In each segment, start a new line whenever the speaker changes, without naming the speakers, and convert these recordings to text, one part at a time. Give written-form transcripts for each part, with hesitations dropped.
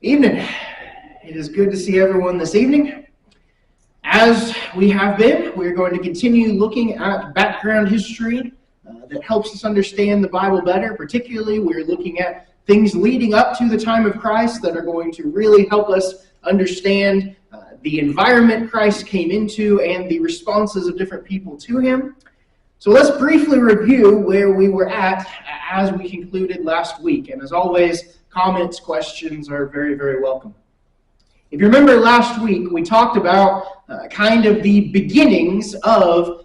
Evening. It is good to see everyone this evening. As we have been, we're going to continue looking at background history that helps us understand the Bible better. Particularly, we're looking at things leading up to the time of Christ that are going to really help us understand the environment Christ came into and the responses of different people to him. So let's briefly review where we were at as we concluded last week. And as always, comments, questions are very, very welcome. If you remember last week, we talked about kind of the beginnings of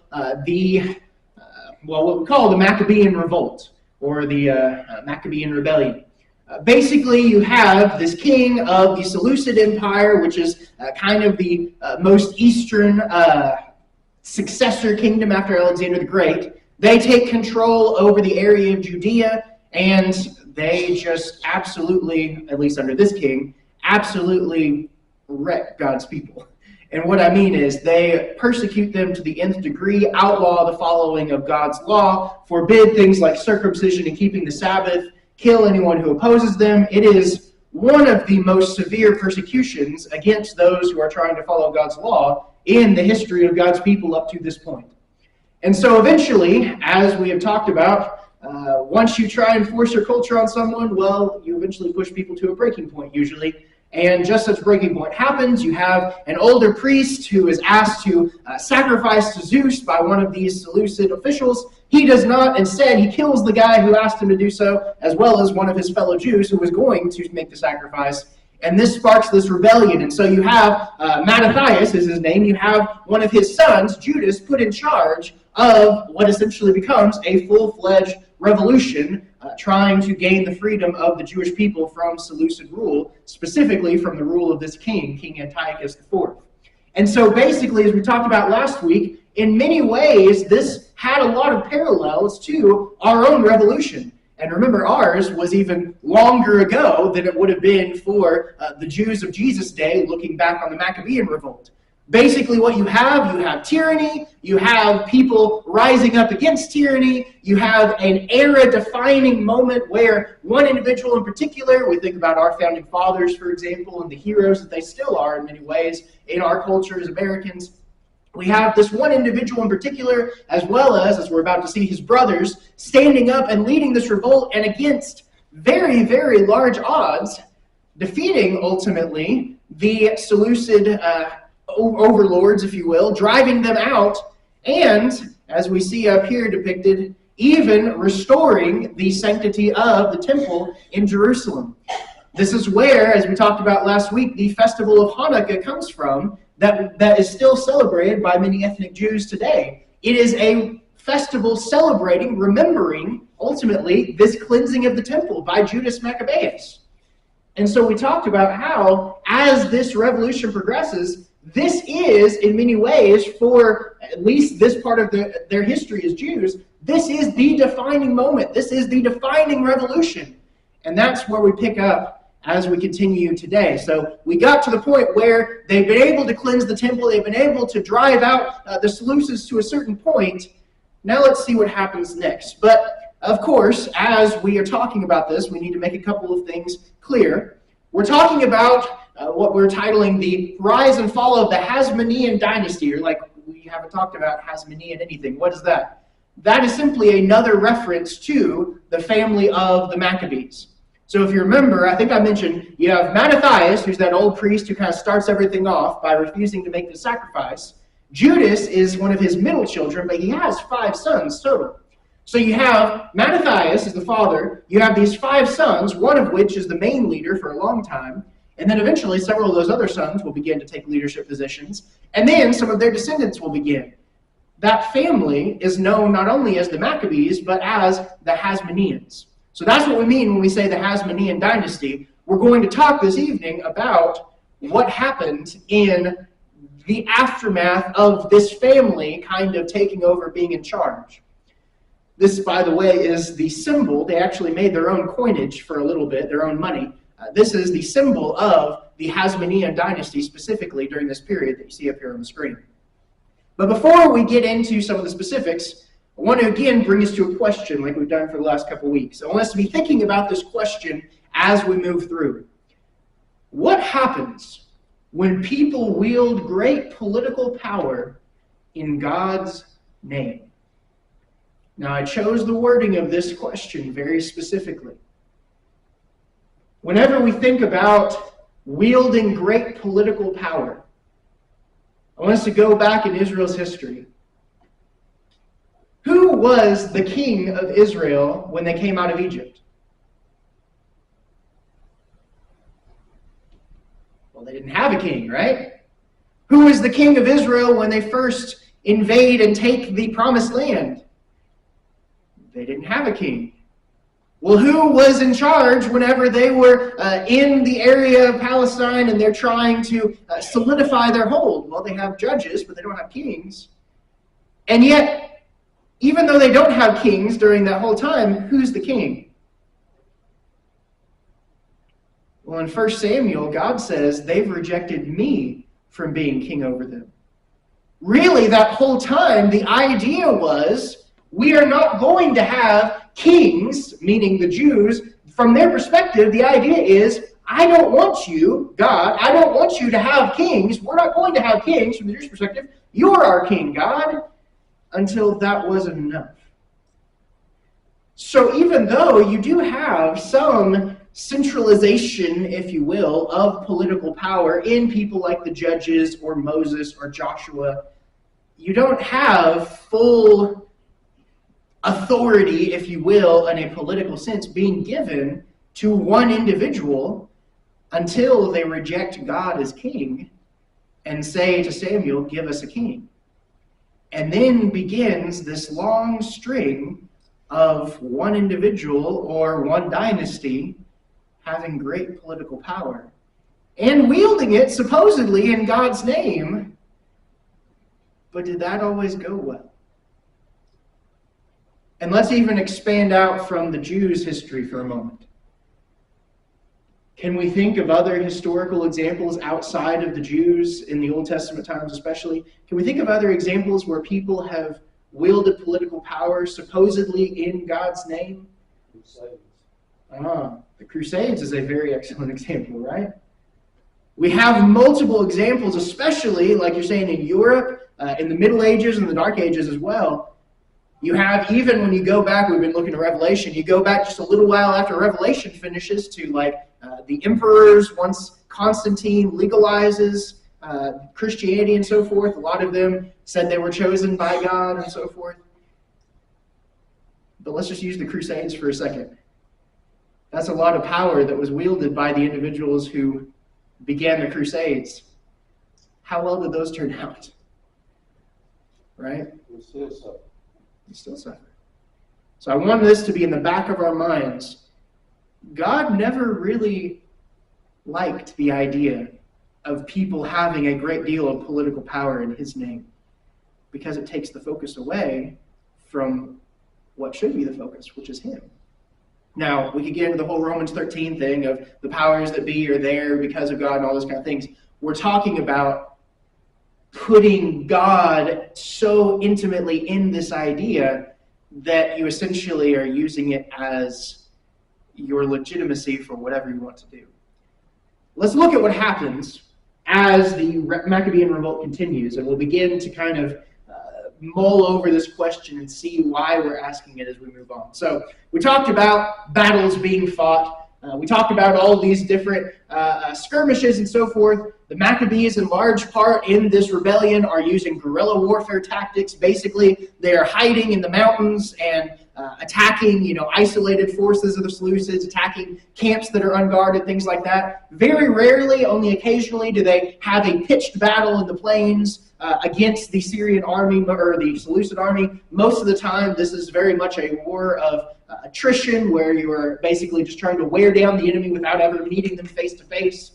what we call the Maccabean Revolt, or the Maccabean Rebellion. Basically, you have this king of the Seleucid Empire, which is kind of the most eastern successor kingdom after Alexander the Great. They take control over the area of Judea, and they just absolutely, at least under this king, absolutely wreck God's people. And what I mean is they persecute them to the nth degree, outlaw the following of God's law, forbid things like circumcision and keeping the Sabbath, kill anyone who opposes them. It is one of the most severe persecutions against those who are trying to follow God's law in the history of God's people up to this point. And so eventually, as we have talked about, once you try and force your culture on someone, well, you eventually push people to a breaking point, usually. And just such a breaking point happens. You have an older priest who is asked to sacrifice to Zeus by one of these Seleucid officials. He does not. Instead, he kills the guy who asked him to do so, as well as one of his fellow Jews who was going to make the sacrifice. And this sparks this rebellion. And so you have Mattathias is his name. You have one of his sons, Judas, put in charge of what essentially becomes a full-fledged revolution, trying to gain the freedom of the Jewish people from Seleucid rule, specifically from the rule of this king, King Antiochus IV. And so basically, as we talked about last week, in many ways, this had a lot of parallels to our own revolution. And remember, ours was even longer ago than it would have been for the Jews of Jesus' day, looking back on the Maccabean Revolt. Basically, what you have tyranny, you have people rising up against tyranny, you have an era-defining moment where one individual in particular, we think about our founding fathers, for example, and the heroes that they still are in many ways in our culture as Americans. We have this one individual in particular, as well as we're about to see, his brothers standing up and leading this revolt, and against very, very large odds, defeating, ultimately, the Seleucid overlords, if you will, driving them out, and, as we see up here depicted, even restoring the sanctity of the temple in Jerusalem. This is where, as we talked about last week, the festival of Hanukkah comes from, that is still celebrated by many ethnic Jews today. It is a festival celebrating, remembering, ultimately, this cleansing of the temple by Judas Maccabeus. And so we talked about how, as this revolution progresses, this is, in many ways, for at least this part of their history as Jews, this is the defining moment. This is the defining revolution. And that's where we pick up as we continue today. So we got to the point where they've been able to cleanse the temple. They've been able to drive out the Seleucids to a certain point. Now let's see what happens next. But, of course, as we are talking about this, we need to make a couple of things clear. We're talking about what we're titling the rise and fall of the Hasmonean Dynasty, or like we haven't talked about Hasmonean anything. What is that? That is simply another reference to the family of the Maccabees. So if you remember, I think I mentioned, you have Mattathias, who's that old priest who kind of starts everything off by refusing to make the sacrifice. Judas is one of his middle children, but he has 5 sons total. So you have Mattathias as the father, you have these 5 sons, one of which is the main leader for a long time, and then eventually several of those other sons will begin to take leadership positions, and then some of their descendants will begin. That family is known not only as the Maccabees, but as the Hasmoneans. So that's what we mean when we say the Hasmonean Dynasty. We're going to talk this evening about what happened in the aftermath of this family kind of taking over, being in charge. This, by the way, is the symbol. They actually made their own coinage for a little bit, their own money. This is the symbol of the Hasmonean Dynasty, specifically during this period that you see up here on the screen. But before we get into some of the specifics, I want to again bring us to a question like we've done for the last couple of weeks. I want us to be thinking about this question as we move through. What happens when people wield great political power in God's name? Now, I chose the wording of this question very specifically. Whenever we think about wielding great political power, I want us to go back in Israel's history. Who was the king of Israel when they came out of Egypt? Well, they didn't have a king, right? Who was the king of Israel when they first invade and take the promised land? They didn't have a king. Well, who was in charge whenever they were in the area of Palestine and they're trying to solidify their hold? Well, they have judges, but they don't have kings. And yet, even though they don't have kings during that whole time, who's the king? Well, in 1 Samuel, God says, they've rejected me from being king over them. Really, that whole time, the idea was, we are not going to have kings, meaning the Jews. From their perspective, the idea is, I don't want you, God, I don't want you to have kings. We're not going to have kings from the Jewish perspective. You're our king, God. Until that wasn't enough. So even though you do have some centralization, if you will, of political power in people like the judges or Moses or Joshua, you don't have full authority, if you will, in a political sense, being given to one individual until they reject God as king and say to Samuel, give us a king. And then begins this long string of one individual or one dynasty having great political power and wielding it supposedly in God's name. But did that always go well? And let's even expand out from the Jews' history for a moment. Can we think of other historical examples outside of the Jews in the Old Testament times especially? Can we think of other examples where people have wielded political power supposedly in God's name? Crusades. The Crusades is a very excellent example, right? We have multiple examples, especially, like you're saying, in Europe, in the Middle Ages and the Dark Ages as well. You have, even when you go back, we've been looking at Revelation, you go back just a little while after Revelation finishes to like the emperors, once Constantine legalizes Christianity and so forth. A lot of them said they were chosen by God and so forth. But let's just use the Crusades for a second. That's a lot of power that was wielded by the individuals who began the Crusades. How well did those turn out? Right?
We still suffer.
We still suffer. So I want this to be in the back of our minds. God never really liked the idea of people having a great deal of political power in his name, because it takes the focus away from what should be the focus, which is him. Now, we could get into the whole Romans 13 thing of the powers that be are there because of God and all those kind of things. We're talking about putting God so intimately in this idea that you essentially are using it as your legitimacy for whatever you want to do. Let's look at what happens as the Maccabean revolt continues, and we'll begin to kind of mull over this question and see why we're asking it as we move on. So we talked about battles being fought. We talked about all these different skirmishes and so forth. The Maccabees, in large part in this rebellion, are using guerrilla warfare tactics. Basically, they are hiding in the mountains and attacking, isolated forces of the Seleucids, attacking camps that are unguarded, things like that. Very rarely, only occasionally, do they have a pitched battle in the plains against the Syrian army or the Seleucid army. Most of the time, this is very much a war of attrition, where you are basically just trying to wear down the enemy without ever meeting them face to face.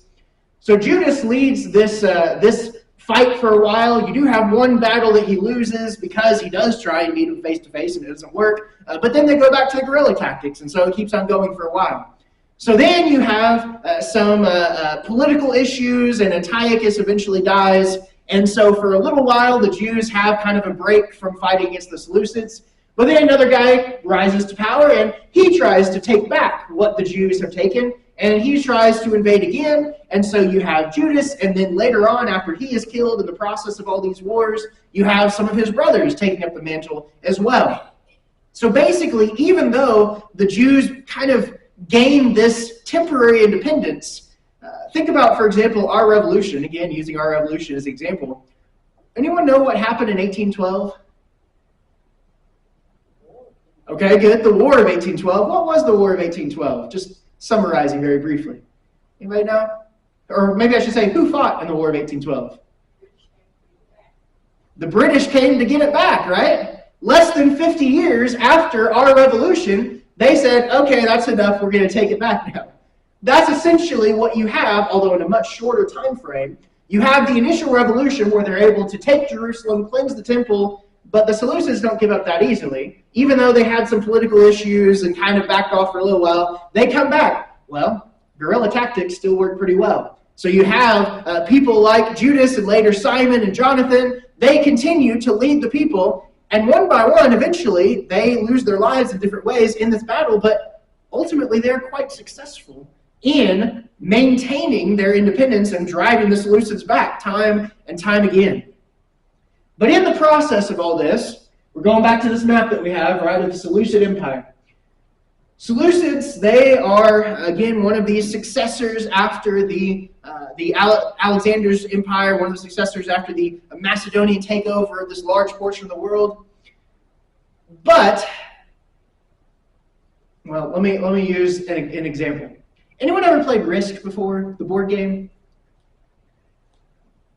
So Judas leads this fight for a while. You do have one battle that he loses because he does try and meet him face to face and it doesn't work. But then they go back to the guerrilla tactics, and so it keeps on going for a while. So then you have some political issues, and Antiochus eventually dies. And so for a little while, the Jews have kind of a break from fighting against the Seleucids. But then another guy rises to power, and he tries to take back what the Jews have taken. And he tries to invade again, and so you have Judas, and then later on, after he is killed in the process of all these wars, you have some of his brothers taking up the mantle as well. So basically, even though the Jews kind of gained this temporary independence, think about, for example, our revolution, again, using our revolution as an example. Anyone know what happened in 1812? Okay, good. The War of 1812. What was the War of 1812? Just summarizing very briefly. Anybody know? Or maybe I should say, who fought in the War of 1812? The British came to get it back, right? Less than 50 years after our revolution, they said, okay, that's enough, we're going to take it back now. That's essentially what you have, although in a much shorter time frame. You have the initial revolution where they're able to take Jerusalem, cleanse the temple, but the Seleucids don't give up that easily. Even though they had some political issues and kind of backed off for a little while, they come back. Well, guerrilla tactics still work pretty well. So you have people like Judas and later Simon and Jonathan. They continue to lead the people, and one by one, eventually, they lose their lives in different ways in this battle, but ultimately they're quite successful in maintaining their independence and driving the Seleucids back time and time again. But in the process of all this, we're going back to this map that we have, right, of the Seleucid Empire. Seleucids, they are, again, one of these successors after the Alexander's Empire, one of the successors after the Macedonian takeover of this large portion of the world. But, well, let me use an example. Anyone ever played Risk before, the board game?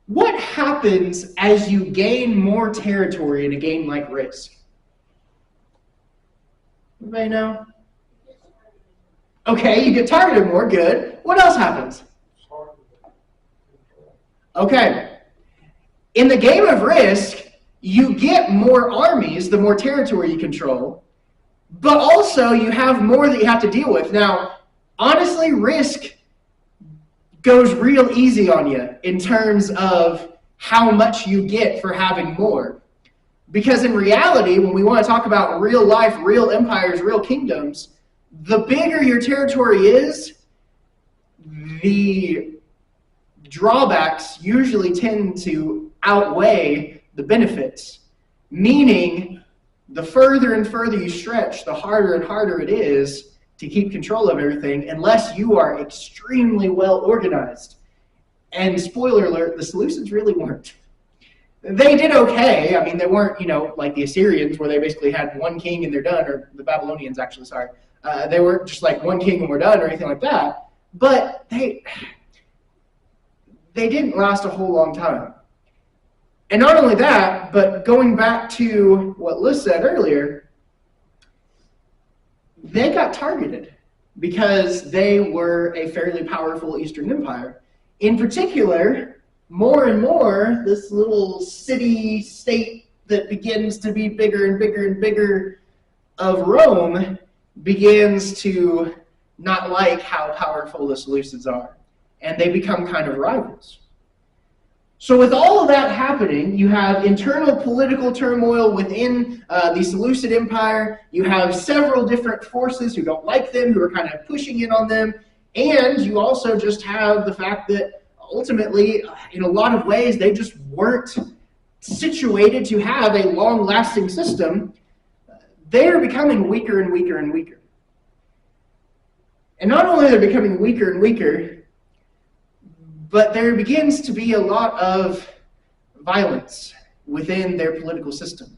What happens as you gain more territory in a game like Risk? Anybody know? Okay, you get targeted more, good. What else happens? Okay. In the game of Risk, you get more armies the more territory you control, but also you have more that you have to deal with. Now, honestly, Risk goes real easy on you in terms of how much you get for having more. Because in reality, when we want to talk about real life, real empires, real kingdoms, the bigger your territory is, the drawbacks usually tend to outweigh the benefits. Meaning, the further and further you stretch, the harder and harder it is to keep control of everything unless you are extremely well organized. And spoiler alert, the Seleucids really weren't. They did okay. I mean, they weren't, like the Assyrians where they basically had one king and they're done, or the Babylonians actually, sorry. They weren't just like one king and we're done or anything like that. But they didn't last a whole long time. And not only that, but going back to what Liz said earlier, they got targeted because they were a fairly powerful Eastern Empire. In particular, more and more, this little city-state that begins to be bigger and bigger and bigger of Rome begins to not like how powerful the Seleucids are. And they become kind of rivals. So with all of that happening, you have internal political turmoil within the Seleucid Empire. You have several different forces who don't like them, who are kind of pushing in on them. And you also just have the fact that ultimately, in a lot of ways, they just weren't situated to have a long-lasting system. They're becoming weaker and weaker and weaker. And not only are they becoming weaker and weaker, but there begins to be a lot of violence within their political system.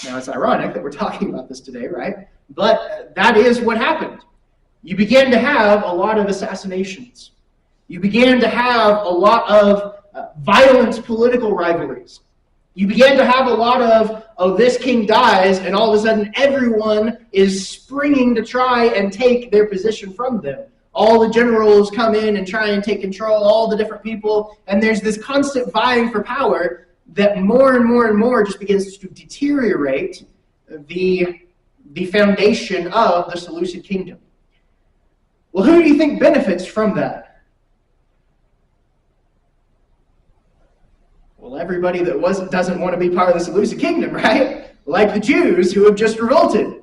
Now, it's ironic that we're talking about this today, right? But that is what happened. You began to have a lot of assassinations. You began to have a lot of violent political rivalries. You began to have a lot of, oh, this king dies, and all of a sudden everyone is springing to try and take their position from them. All the generals come in and try and take control, all the different people, and there's this constant vying for power that more and more and more just begins to deteriorate the foundation of the Seleucid kingdom. Well, who do you think benefits from that? Well, everybody that doesn't want to be part of the Seleucid kingdom, right? Like the Jews who have just revolted.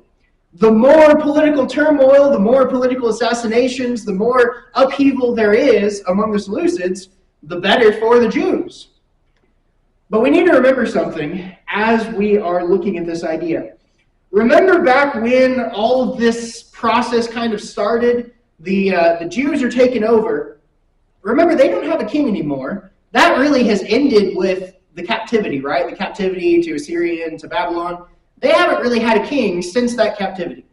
the more political turmoil, the more political assassinations, the more upheaval there is among the Seleucids, the better for the Jews. But we need to remember something as we are looking at this idea. Remember back when all of this process kind of started, the Jews are taken over. Remember, they don't have a king anymore. That really has ended with the captivity, right? The captivity to Assyria and to Babylon. They haven't really had a king since that captivity.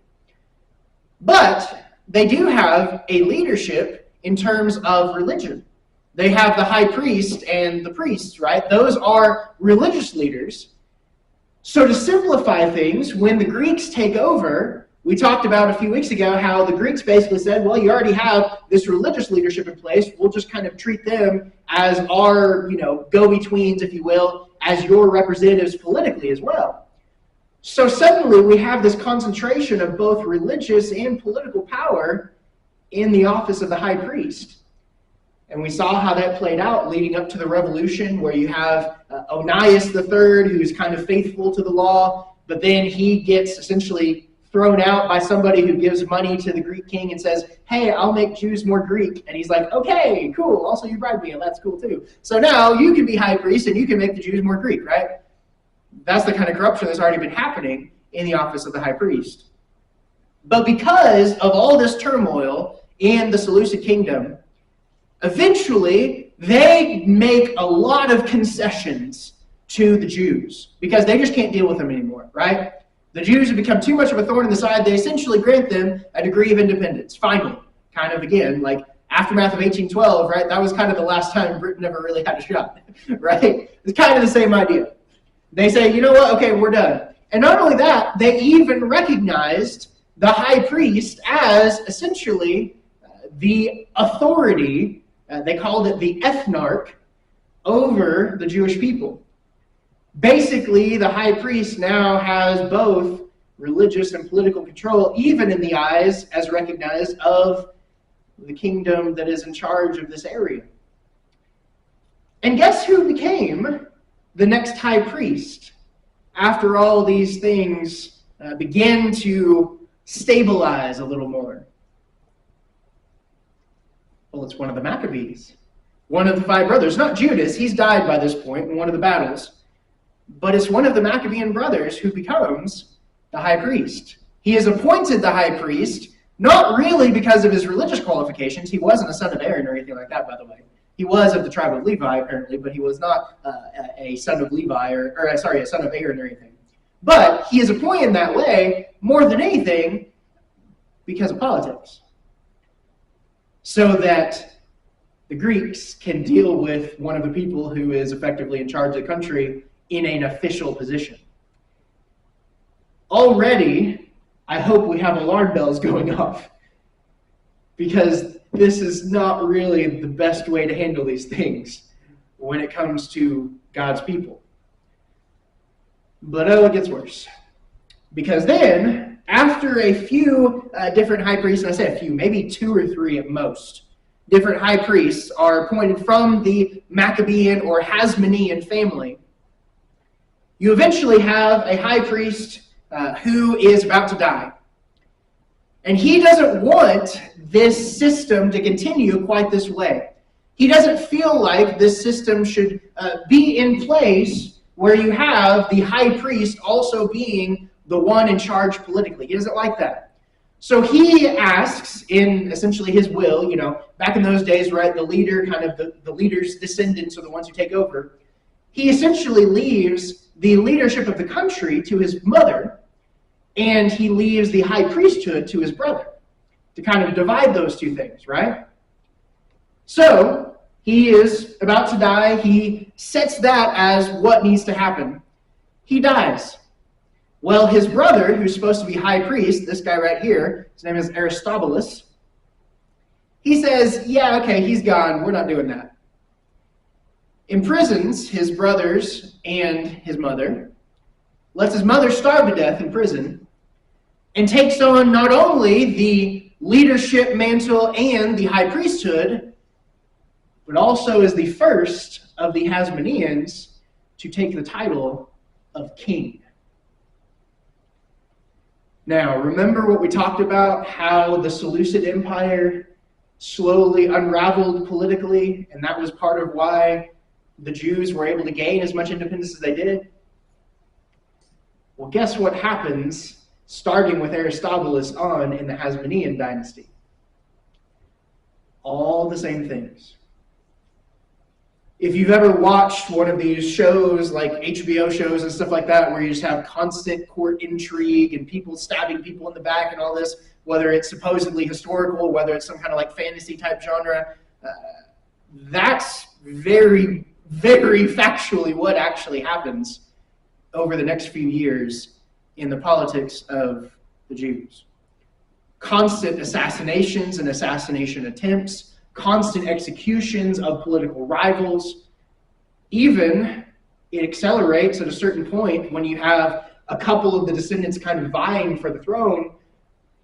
But they do have a leadership in terms of religion. They have the high priest and the priests, right? Those are religious leaders. So to simplify things, when the Greeks take over, we talked about a few weeks ago how the Greeks basically said, well, you already have this religious leadership in place. We'll just kind of treat them as our, go-betweens, if you will, as your representatives politically as well. So suddenly we have this concentration of both religious and political power in the office of the high priest. And we saw how that played out leading up to the revolution, where you have Onias III, who's kind of faithful to the law, but then he gets essentially thrown out by somebody who gives money to the Greek king and says, hey, I'll make Jews more Greek. And he's like, okay, cool. Also, you bribed me, and that's cool too. So now you can be high priest, and you can make the Jews more Greek, right? That's the kind of corruption that's already been happening in the office of the high priest. But because of all this turmoil in the Seleucid kingdom, eventually they make a lot of concessions to the Jews because they just can't deal with them anymore, right? The Jews have become too much of a thorn in the side. They essentially grant them a degree of independence, finally. Kind of, again, like aftermath of 1812, right? That was kind of the last time Britain ever really had a shot, right? It's kind of the same idea. They say, you know what, okay, we're done. And not only that, they even recognized the high priest as essentially the authority, they called it the ethnarch, over the Jewish people. Basically, the high priest now has both religious and political control, even in the eyes, as recognized, of the kingdom that is in charge of this area. And guess who became the next high priest after all these things began to stabilize a little more? Well, it's one of the Maccabees, one of the 5 brothers. Not Judas, he's died by this point in one of the battles, but it's one of the Maccabean brothers who becomes the high priest. He is appointed the high priest, not really because of his religious qualifications. He wasn't a son of Aaron or anything like that, by the way. He was of the tribe of Levi, apparently, but he was not a son of Levi, a son of Aaron or anything. But he is appointed that way, more than anything, because of politics. So that the Greeks can deal with one of the people who is effectively in charge of the country in an official position. Already, I hope we have alarm bells going off, because this is not really the best way to handle these things when it comes to God's people. But it gets worse. Because then, after a few different high priests, and I say a few, maybe 2 or 3 at most, different high priests are appointed from the Maccabean or Hasmonean family, you eventually have a high priest who is about to die. And he doesn't want this system to continue quite this way. He doesn't feel like this system should be in place where you have the high priest also being the one in charge politically. He doesn't like that. So he asks in essentially his will, back in those days, right, the leader, kind of the leader's descendants are the ones who take over. He essentially leaves the leadership of the country to his mother, and he leaves the high priesthood to his brother to kind of divide those 2 things, right? So he is about to die. He sets that as what needs to happen. He dies. Well, his brother, who's supposed to be high priest, this guy right here, his name is Aristobulus, he says, yeah, okay, he's gone. We're not doing that. Imprisons his brothers and his mother, lets his mother starve to death in prison, and takes on not only the leadership mantle and the high priesthood, but also is the first of the Hasmoneans to take the title of king. Now, remember what we talked about, how the Seleucid Empire slowly unraveled politically, and that was part of why the Jews were able to gain as much independence as they did? Well, guess what happens starting with Aristobulus on in the Hasmonean dynasty? All the same things. If you've ever watched one of these shows, like HBO shows and stuff like that, where you just have constant court intrigue and people stabbing people in the back and all this, whether it's supposedly historical, whether it's some kind of like fantasy type genre, that's very, very factually what actually happens over the next few years in the politics of the Jews. Constant assassinations and assassination attempts, constant executions of political rivals. Even it accelerates at a certain point when you have a couple of the descendants kind of vying for the throne.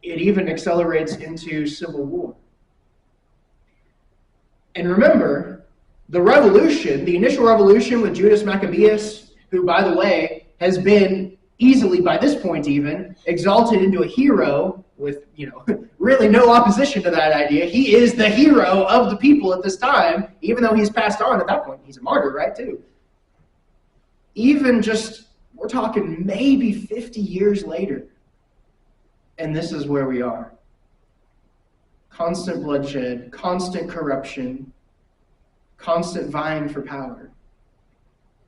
It even accelerates into civil war. And remember, the revolution, the initial revolution with Judas Maccabeus, who, by the way, has been easily, by this point even, exalted into a hero with, really no opposition to that idea. He is the hero of the people at this time, even though he's passed on at that point. He's a martyr, right, too. Even just, we're talking maybe 50 years later, and this is where we are. Constant bloodshed, constant corruption, constant vying for power.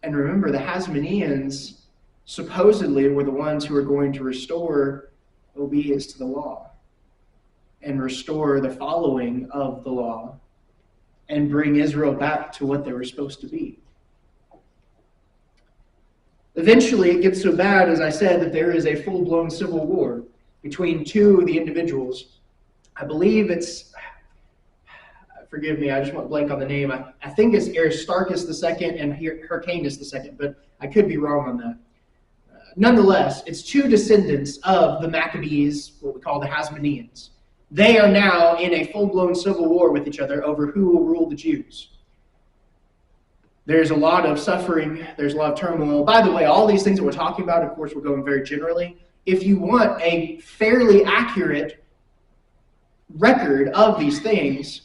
And remember, the Hasmoneans supposedly were the ones who were going to restore obedience to the law and restore the following of the law and bring Israel back to what they were supposed to be. Eventually, it gets so bad, as I said, that there is a full-blown civil war between two of the individuals. I believe it's, forgive me, I just went blank on the name. I think it's Aristarchus II and Hyrcanus II, but I could be wrong on that. Nonetheless, it's two descendants of the Maccabees, what we call the Hasmoneans. They are now in a full-blown civil war with each other over who will rule the Jews. There's a lot of suffering. There's a lot of turmoil. By the way, all these things that we're talking about, of course, we're going very generally. If you want a fairly accurate record of these things,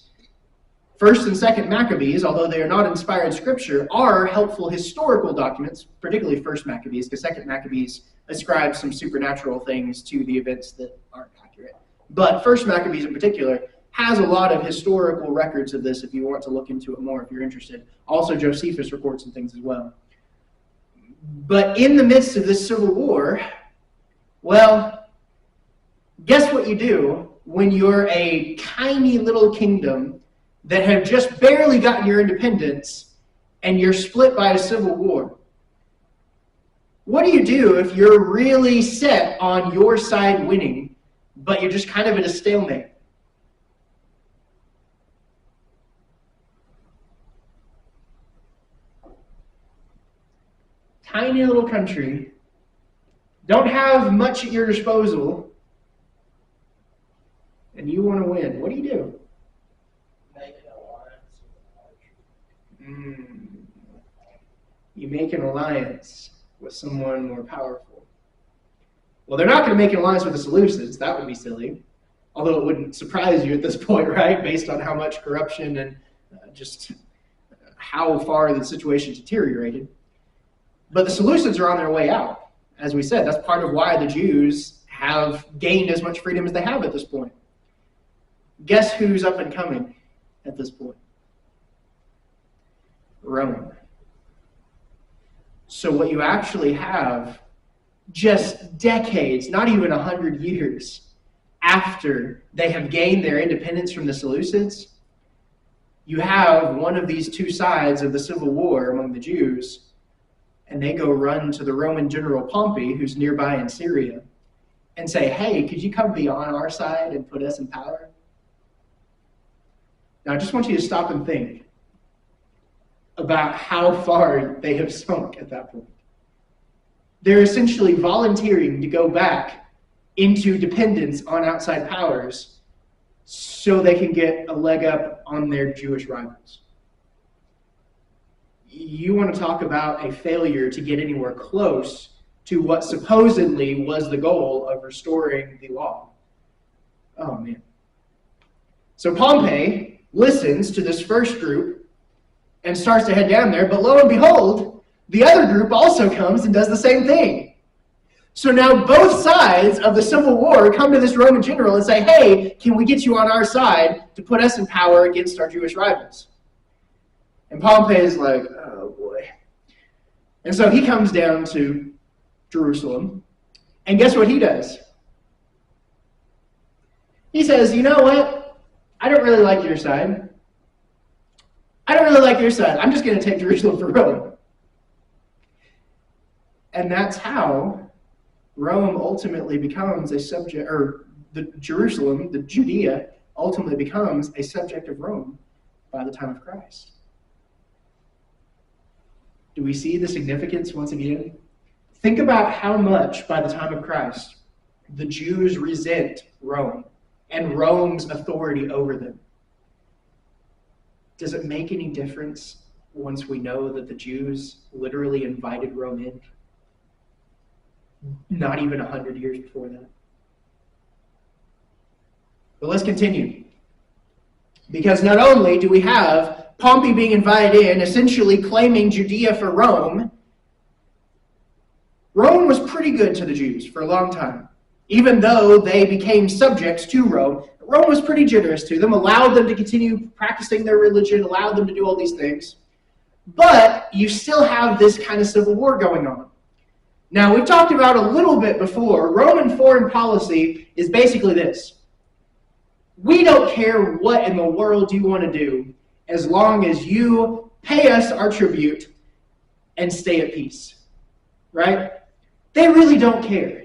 1st and 2nd Maccabees, although they are not inspired scripture, are helpful historical documents, particularly 1st Maccabees, because 2nd Maccabees ascribes some supernatural things to the events that aren't accurate. But 1st Maccabees in particular has a lot of historical records of this if you want to look into it more, if you're interested. Also, Josephus reports and things as well. But in the midst of this civil war, well, guess what you do when you're a tiny little kingdom that have just barely gotten your independence and you're split by a civil war? What do you do if you're really set on your side winning, but you're just kind of at a stalemate? Tiny little country, don't have much at your disposal, and you want to win. What do you do? You make an alliance with someone more powerful. Well, they're not going to make an alliance with the Seleucids. That would be silly. Although it wouldn't surprise you at this point, right? Based on how much corruption and just how far the situation deteriorated. But the Seleucids are on their way out. As we said, that's part of why the Jews have gained as much freedom as they have at this point. Guess who's up and coming at this point? Rome. So what you actually have, just decades, not even 100 years after they have gained their independence from the Seleucids, you have one of these two sides of the civil war among the Jews, and they go run to the Roman general Pompey, who's nearby in Syria, and say, hey, could you come be on our side and put us in power? Now, I just want you to stop and think about how far they have sunk at that point. They're essentially volunteering to go back into dependence on outside powers so they can get a leg up on their Jewish rivals. You want to talk about a failure to get anywhere close to what supposedly was the goal of restoring the law. Oh, man. So Pompey listens to this first group and starts to head down there, but lo and behold, the other group also comes and does the same thing. So now both sides of the civil war come to this Roman general and say, hey, can we get you on our side to put us in power against our Jewish rivals? And Pompey is like, oh boy. And so he comes down to Jerusalem, and guess what he does? He says, you know what? I don't really like your side. I don't really like your side. I'm just going to take Jerusalem for Rome. And that's how Rome ultimately becomes a subject, or the Jerusalem, the Judea, ultimately becomes a subject of Rome by the time of Christ. Do we see the significance once again? Think about how much, by the time of Christ, the Jews resent Rome and Rome's authority over them. Does it make any difference once we know that the Jews literally invited Rome in? Not even 100 years before that. But let's continue. Because not only do we have Pompey being invited in, essentially claiming Judea for Rome, Rome was pretty good to the Jews for a long time. Even though they became subjects to Rome, Rome was pretty generous to them, allowed them to continue practicing their religion, allowed them to do all these things. But you still have this kind of civil war going on. Now, we've talked about a little bit before, Roman foreign policy is basically this. We don't care what in the world you want to do as long as you pay us our tribute and stay at peace. Right? They really don't care.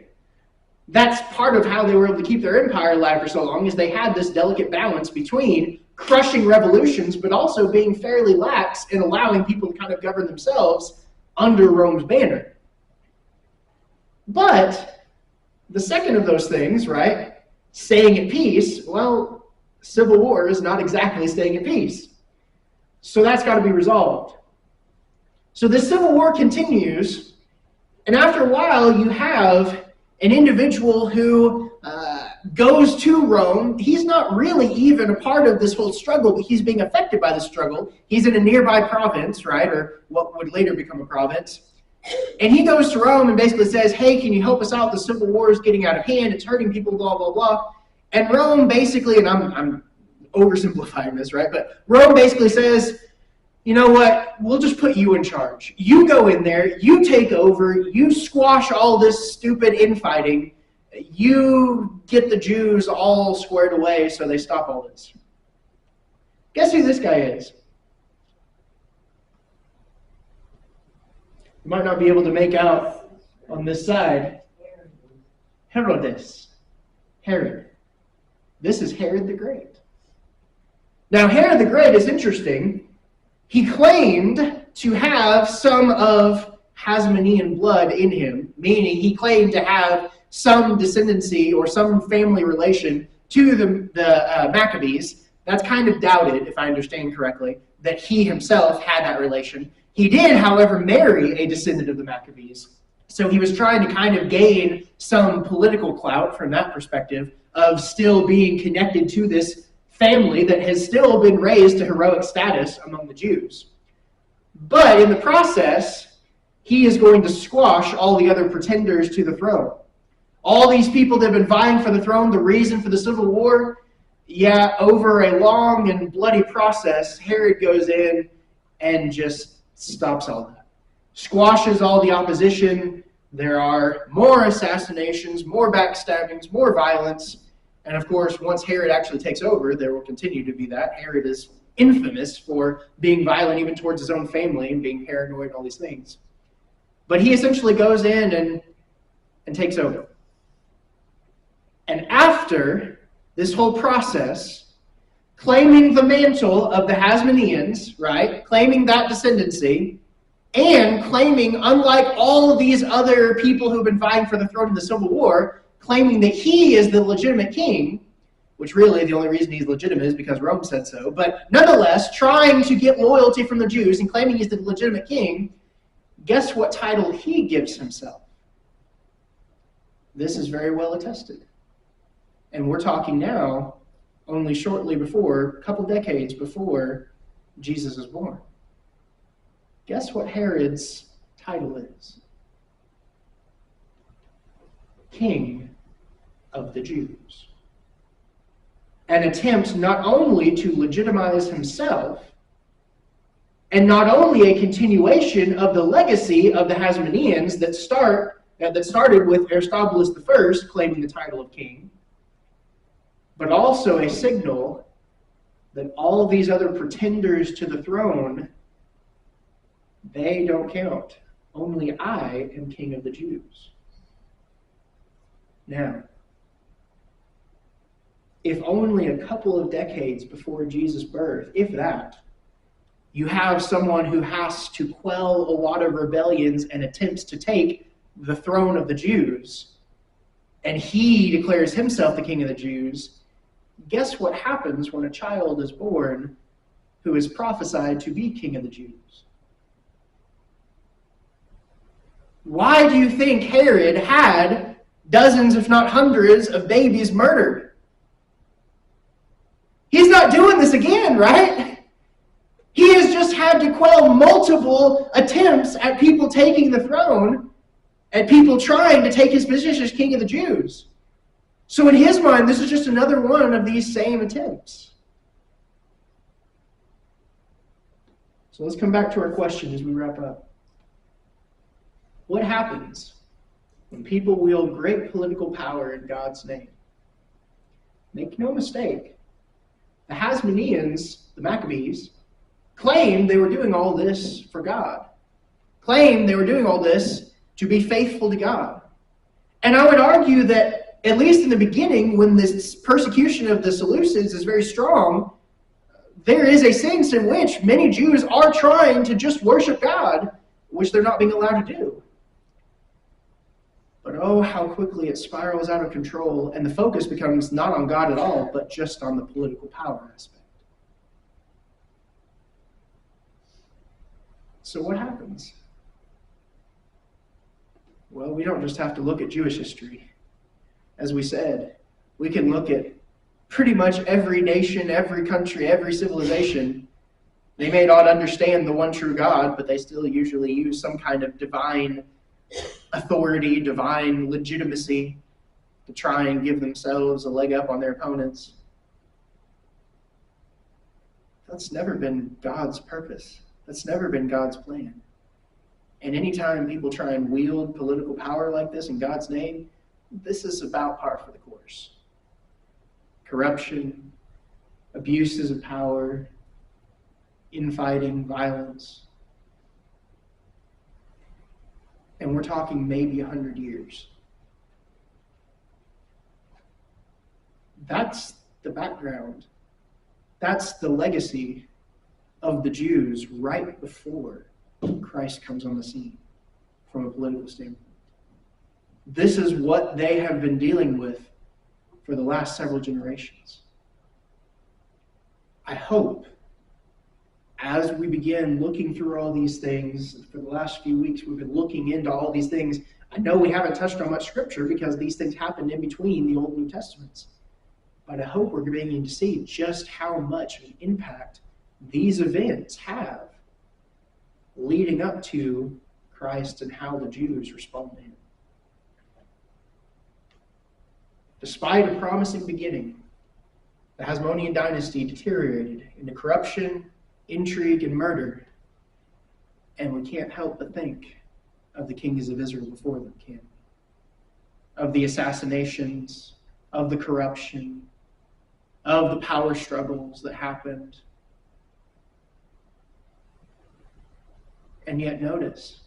That's part of how they were able to keep their empire alive for so long, is they had this delicate balance between crushing revolutions, but also being fairly lax in allowing people to kind of govern themselves under Rome's banner. But the second of those things, right, staying at peace, well, civil war is not exactly staying at peace. So that's got to be resolved. So the civil war continues, and after a while you have an individual who goes to Rome. He's not really even a part of this whole struggle, but he's being affected by the struggle. He's in a nearby province, right, or what would later become a province. And he goes to Rome and basically says, hey, can you help us out? The civil war is getting out of hand. It's hurting people, blah, blah, blah. And Rome basically, and I'm oversimplifying this, right, but Rome basically says, you know what, we'll just put you in charge. You go in there, you take over, you squash all this stupid infighting, you get the Jews all squared away so they stop all this. Guess who this guy is? You might not be able to make out on this side. Herodes. Herod. This is Herod the Great. Now, Herod the Great is interesting. He claimed to have some of Hasmonean blood in him, meaning he claimed to have some descendancy or some family relation to the Maccabees. That's kind of doubted, if I understand correctly, that he himself had that relation. He did, however, marry a descendant of the Maccabees. So he was trying to kind of gain some political clout from that perspective of still being connected to this family that has still been raised to heroic status among the Jews. But in the process, he is going to squash all the other pretenders to the throne. All these people that have been vying for the throne, the reason for the civil war, over a long and bloody process, Herod goes in and just stops all that. Squashes all the opposition. There are more assassinations, more backstabbings, more violence. And of course, once Herod actually takes over, there will continue to be that. Herod is infamous for being violent even towards his own family and being paranoid and all these things. But he essentially goes in and takes over. And after this whole process, claiming the mantle of the Hasmoneans, right, claiming that descendancy, and claiming, unlike all of these other people who've been vying for the throne in the Civil War, claiming that he is the legitimate king, which really the only reason he's legitimate is because Rome said so, but nonetheless, trying to get loyalty from the Jews and claiming he's the legitimate king, guess what title he gives himself? This is very well attested. And we're talking now only shortly before, a couple decades before Jesus was born. Guess what Herod's title is? King of the Jews. An attempt not only to legitimize himself, and not only a continuation of the legacy of the Hasmoneans that started with Aristobulus I claiming the title of king, but also a signal that all of these other pretenders to the throne, they don't count. Only I am king of the Jews. Now, if only a couple of decades before Jesus' birth, if that, you have someone who has to quell a lot of rebellions and attempts to take the throne of the Jews, and he declares himself the king of the Jews, guess what happens when a child is born who is prophesied to be king of the Jews? Why do you think Herod had dozens, if not hundreds, of babies murdered? He's not doing this again, right? He has just had to quell multiple attempts at people taking the throne, at people trying to take his position as king of the Jews. So in his mind, this is just another one of these same attempts. So let's come back to our question as we wrap up. What happens when people wield great political power in God's name? Make no mistake, the Hasmoneans, the Maccabees, claimed they were doing all this for God. Claimed they were doing all this to be faithful to God. And I would argue that, at least in the beginning, when this persecution of the Seleucids is very strong, there is a sense in which many Jews are trying to just worship God, which they're not being allowed to do. But oh, how quickly it spirals out of control, and the focus becomes not on God at all, but just on the political power aspect. So what happens? Well, we don't just have to look at Jewish history. As we said, we can look at pretty much every nation, every country, every civilization. They may not understand the one true God, but they still usually use some kind of divine authority, divine legitimacy to try and give themselves a leg up on their opponents. That's never been God's purpose. That's never been God's plan. And anytime people try and wield political power like this in God's name, this is about par for the course. Corruption, abuses of power, infighting, violence. And we're talking maybe 100 years. That's the background. That's the legacy of the Jews right before Christ comes on the scene from a political standpoint. This is what they have been dealing with for the last several generations. I hope as we begin looking through all these things, for the last few weeks we've been looking into all these things. I know we haven't touched on much scripture because these things happened in between the Old and New Testaments. But I hope we're beginning to see just how much of an impact these events have leading up to Christ and how the Jews respond to him. Despite a promising beginning, the Hasmonean dynasty deteriorated into corruption, intrigue, and murder. And we can't help but think of the kings of Israel before them, can we? Of the assassinations, of the corruption, of the power struggles that happened. And yet notice,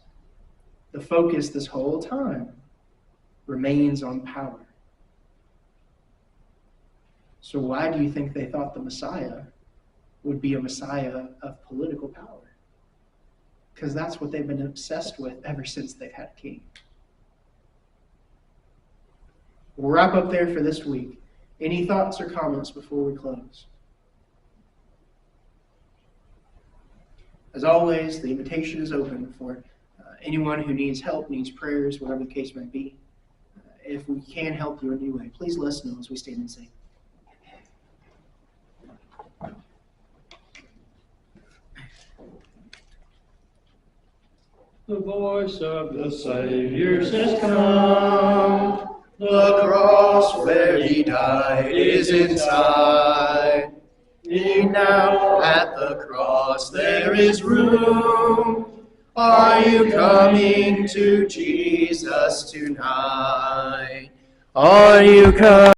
the focus this whole time remains on power. So why do you think they thought the Messiah would be a Messiah of political power? Because that's what they've been obsessed with ever since they've had a king. We'll wrap up there for this week. Any thoughts or comments before we close? As always, the invitation is open for anyone who needs help, needs prayers, whatever the case may be. if we can help you in any way, please let us know as we stand and sing.
The voice of the Savior says, come.
The cross where he died is inside. Even now at the cross there is room. Are you coming to Jesus tonight? Are you coming?